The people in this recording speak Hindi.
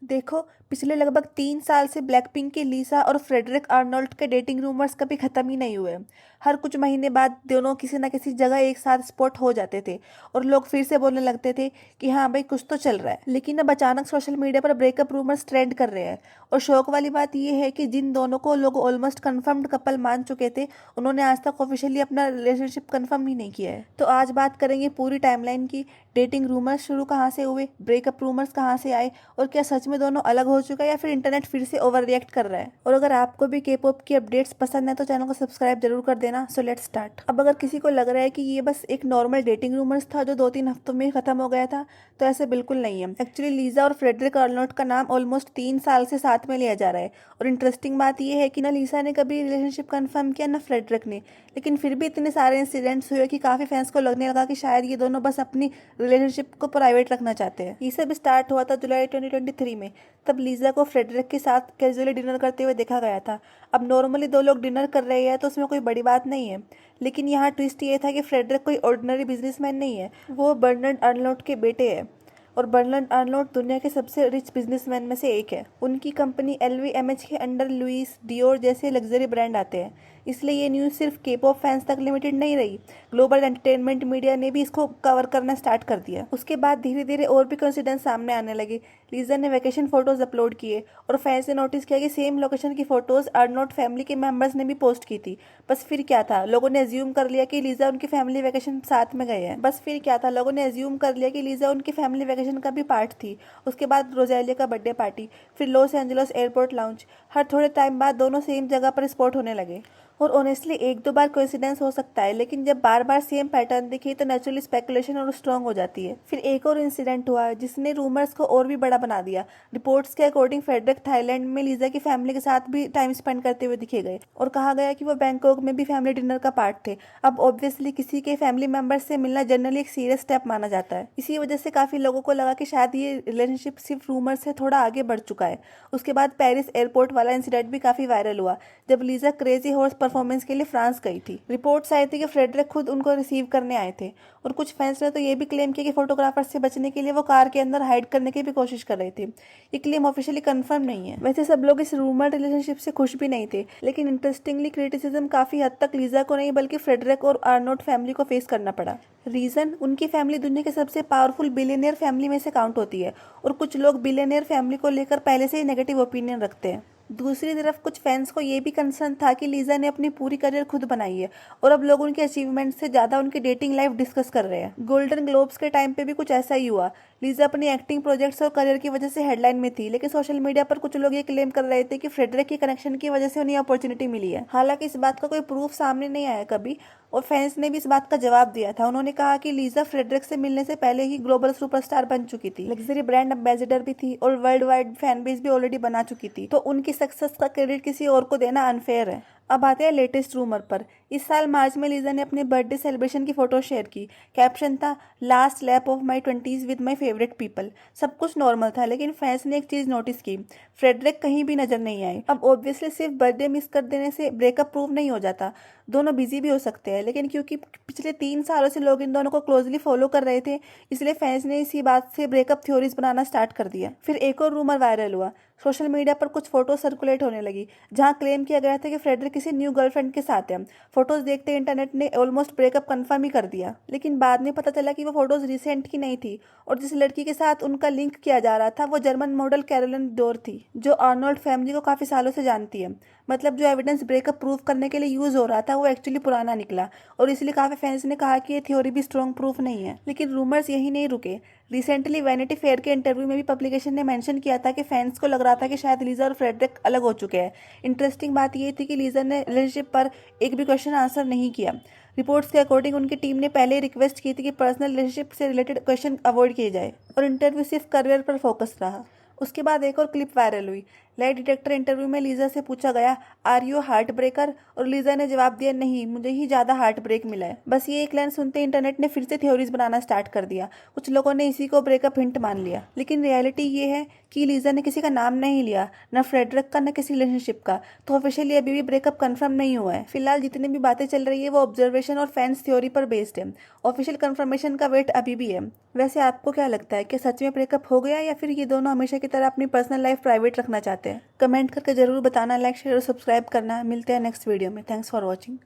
देखो, पिछले लगभग 3 साल से ब्लैकपिंक की लीसा और फ्रेडरिक आर्नोल्ट के डेटिंग रूमर्स कभी खत्म ही नहीं हुए। हर कुछ महीने बाद दोनों किसी न किसी जगह एक साथ स्पॉट हो जाते थे और लोग फिर से बोलने लगते थे कि हाँ भाई कुछ तो चल रहा है। लेकिन अब अचानक सोशल मीडिया पर ब्रेकअप रूमर्स ट्रेंड कर रहे हैं। और शौक वाली बात यह है कि जिन दोनों को लोग ऑलमोस्ट कंफर्म्ड कपल मान चुके थे, उन्होंने आज तक ऑफिशियली अपना रिलेशनशिप कंफर्म ही नहीं किया है। तो आज बात करेंगे पूरी टाइमलाइन की। डेटिंग रूमर्स शुरू कहाँ से हुए, ब्रेकअप रूमर्स कहाँ से आए, और क्या सच में दोनों अलग हो चुका है या फिर इंटरनेट फिर से ओवर रिएक्ट कर रहा है। और अगर आपको भी के पॉप की अपडेट्स पसंद है तो चैनल को सब्सक्राइब जरूर कर देना। So let's start. अब अगर किसी को लग रहा है कि ये बस एक नॉर्मल डेटिंग रूमर्स था जो 2-3 हफ्तों में खत्म हो गया था, तो ऐसे बिल्कुल नहीं है। एक्चुअली लीजा और फ्रेडरिक आर्नोल्ट का नाम ऑलमोस्ट 3 साल से साथ में लिया जा रहा है। और इंटरेस्टिंग बात यह है कि ना लीसा ने कभी रिलेशनशिप कंफर्म किया, ना फ्रेडरिक ने। लेकिन फिर भी इतने सारे इंसिडेंट्स हुए कि काफी फैंस को लगने लगा कि शायद ये दोनों बस अपनी रिलेशनशिप को प्राइवेट रखना चाहते हैं। ये सब स्टार्ट हुआ था जुलाई 2023 में। तब लीजा को फ्रेडरिक के साथ कैजुअली डिनर करते हुए देखा गया था। अब नॉर्मली दो लोग डिनर कर रहे हैं तो उसमें कोई बड़ी बात नहीं है। लेकिन यहाँ ट्विस्ट ये था कि फ्रेडरिक कोई ऑर्डिनरी बिजनेसमैन नहीं है, वो बर्नार्ड अर्नोल्ट के बेटे हैं। और बर्नार्ड अर्नोल्ट दुनिया के सबसे रिच बिजनेसमैन में से एक है। उनकी कंपनी LVMH के अंडर लुइस डियोर जैसे लग्जरी ब्रांड आते हैं। इसलिए ये न्यूज़ सिर्फ के पॉप फैंस तक लिमिटेड नहीं रही। ग्लोबल एंटरटेनमेंट मीडिया ने भी इसको कवर करना स्टार्ट कर दिया। उसके बाद धीरे धीरे और भी कोइंसिडेंस सामने आने लगे। लीजा ने वैकेशन फोटोज अपलोड किए और फैंस ने नोटिस किया कि सेम लोकेशन की फोटोज अर्नोल्ट फैमिली के मेंबर्स ने भी पोस्ट की थी। बस फिर क्या था, लोगों ने अज्यूम कर लिया कि लीजा उनकी फैमिली वैकेशन साथ में गए हैं। बस फिर क्या था, लोगों ने अज्यूम कर लिया कि लीजा उनकी फैमिली वैकेशन का भी पार्ट थी। उसके बाद रोजालिया का बर्थडे पार्टी, फिर लॉस एंजल्स एयरपोर्ट लाउंज। हर थोड़े टाइम बाद दोनों सेम जगह पर स्पॉट होने लगे। और ऑनेस्टली 1-2 बार कोइंसिडेंस हो सकता है, लेकिन जब बार बार सेम पैटर्न दिखे तो नेचुरली स्पेकुलेशन और स्ट्रॉन्ग हो जाती है। फिर एक और इंसिडेंट हुआ जिसने रूमर्स को और भी बड़ा बना दिया। रिपोर्ट्स के अकॉर्डिंग फ्रेडरिक थाईलैंड में लीजा की फैमिली के साथ भी टाइम स्पेंड करते हुए दिखे गए और कहा गया कि वो बैंकॉक में भी फैमिली डिनर का पार्ट थे। अब ऑब्वियसली किसी के फैमिली मेंबर्स से मिलना जनरली एक सीरियस स्टेप माना जाता है। इसी वजह से काफी लोगों को लगा कि शायद ये रिलेशनशिप सिर्फ रूमर से थोड़ा आगे बढ़ चुका है। उसके बाद पेरिस एयरपोर्ट वाला इंसिडेंट भी काफी वायरल हुआ, जब लीजा क्रेजी हॉर्स परफॉर्मेंस के लिए फ्रांस गई थी। रिपोर्ट्स आई थी कि फ्रेडरिक खुद उनको रिसीव करने आए थे। और कुछ फैंस ने तो ये भी क्लेम किया कि फोटोग्राफर से बचने के लिए वो कार के अंदर हाइड करने की भी कोशिश कर रहे थे। ये क्लेम ऑफिशियली कंफर्म नहीं है। वैसे सब लोग इस रूमर रिलेशनशिप से खुश भी नहीं थे, लेकिन इंटरेस्टिंगली क्रिटिसिज्म काफी हद तक लीजा को नहीं बल्कि फ्रेडरिक और आर्नोल्ट फैमिली को फेस करना पड़ा। रीजन, उनकी फैमिली दुनिया के सबसे पावरफुल बिलियनियर फैमिली में से काउंट होती है और कुछ लोग बिलियनियर फैमिली को लेकर पहले से ही नेगेटिव ओपिनियन रखते हैं। दूसरी तरफ कुछ फैंस को ये भी कंसर्न था कि लीजा ने अपनी पूरी करियर खुद बनाई है और अब लोग उनके अचीवमेंट से ज्यादा उनकी डेटिंग लाइफ डिस्कस कर रहे हैं। गोल्डन ग्लोब्स के टाइम पे भी कुछ ऐसा ही हुआ। लीजा अपनी एक्टिंग प्रोजेक्ट्स और करियर की वजह से हेडलाइन में थी, लेकिन सोशल मीडिया पर कुछ लोग ये क्लेम कर रहे थे कि फ्रेडरिक की कनेक्शन की वजह से उन्हें अपॉर्चुनिटी मिली है। हालांकि इस बात का कोई प्रूफ सामने नहीं आया कभी, और फैंस ने भी इस बात का जवाब दिया था। उन्होंने कहा कि लीजा फ्रेडरिक से मिलने से पहले ही ग्लोबल सुपरस्टार बन चुकी थी, लग्जरी ब्रांड एम्बेसडर भी थी और वर्ल्ड वाइड फैन बेस भी ऑलरेडी बना चुकी थी, तो उनकी सक्सेस का क्रेडिट किसी और को देना अनफेयर है। अब आते हैं लेटेस्ट रूमर पर। इस साल मार्च में लीजा ने अपने बर्थडे सेलिब्रेशन की फोटो शेयर की। कैप्शन था, last lap of my 20s with my favourite people. सब कुछ नॉर्मल था, लेकिन फैंस ने एक चीज नोटिस की, फ्रेडरिक कहीं भी नजर नहीं आए। अब ऑब्वियसली सिर्फ बर्थडे मिस कर देने से ब्रेकअप प्रूव नहीं हो जाता, दोनों बिजी भी हो सकते हैं। लेकिन क्योंकि पिछले 3 सालों से लोग इन दोनों को क्लोजली फॉलो कर रहे थे, इसलिए फैंस ने इसी बात से ब्रेकअप थ्योरीज बनाना स्टार्ट कर दिया। फिर एक और रूमर वायरल हुआ। सोशल मीडिया पर कुछ फोटो सर्कुलेट होने लगी जहां क्लेम किया गया था कि फ्रेडरिक किसी न्यू गर्लफ्रेंड के साथ है। फोटोज देखते इंटरनेट ने ऑलमोस्ट ब्रेकअप कंफर्म ही कर दिया, लेकिन बाद में पता चला कि वो फोटोज रिसेंट की नहीं थी और जिस लड़की के साथ उनका लिंक किया जा रहा था वो जर्मन मॉडल कैरोलिन डोर थी, जो आर्नोल्ड फैमिली को काफी सालों से जानती है। मतलब जो एविडेंस ब्रेकअप प्रूव करने के लिए यूज हो रहा था वो एक्चुअली पुराना निकला, और इसलिए काफी फैंस ने कहा कि ये थ्योरी भी स्ट्रॉन्ग प्रूफ नहीं है। लेकिन रूमर्स यही नहीं रुके। रिसेंटली वैनिटी फेयर के इंटरव्यू में भी पब्लिकेशन ने मेंशन किया था कि फैंस को लग रहा था कि शायद लीजा और फ्रेडरिक अलग हो चुके हैं। इंटरेस्टिंग बात यह थी कि लीजा ने रिलेशनशिप पर एक भी क्वेश्चन आंसर नहीं किया। रिपोर्ट्स के अकॉर्डिंग उनकी टीम ने पहले ही रिक्वेस्ट की थी कि पर्सनल रिलेशनशिप से रिलेटेड क्वेश्चन अवॉइड किए जाए और इंटरव्यू सिर्फ करियर पर फोकस रहा। उसके बाद एक और क्लिप वायरल हुई। लाई डिटेक्टर इंटरव्यू में लीजा से पूछा गया, आर यू हार्ट ब्रेकर, और लीजा ने जवाब दिया, नहीं, मुझे ही ज्यादा हार्ट ब्रेक मिला है। बस ये एक लाइन सुनते इंटरनेट ने फिर से थ्योरीज बनाना स्टार्ट कर दिया। कुछ लोगों ने इसी को ब्रेकअप हिंट मान लिया, लेकिन रियलिटी ये है कि लीजा ने किसी का नाम नहीं लिया, न फ्रेडरिक का न किसी रिलेशनशिप का, तो ऑफिशियली अभी भी ब्रेकअप कंफर्म नहीं हुआ है। फिलहाल जितनी भी बातें चल रही है वो ऑब्जर्वेशन और फैंस थ्योरी पर बेस्ड है। ऑफिशियल कंफर्मेशन का वेट अभी भी है। वैसे आपको क्या लगता है कि सच में ब्रेकअप हो गया या फिर ये दोनों हमेशा की तरह अपनी पर्सनल लाइफ प्राइवेट रखना चाहते हैं? कमेंट करके जरूर बताना, लाइक शेयर और सब्सक्राइब करना। मिलते हैं नेक्स्ट वीडियो में। Thanks for watching.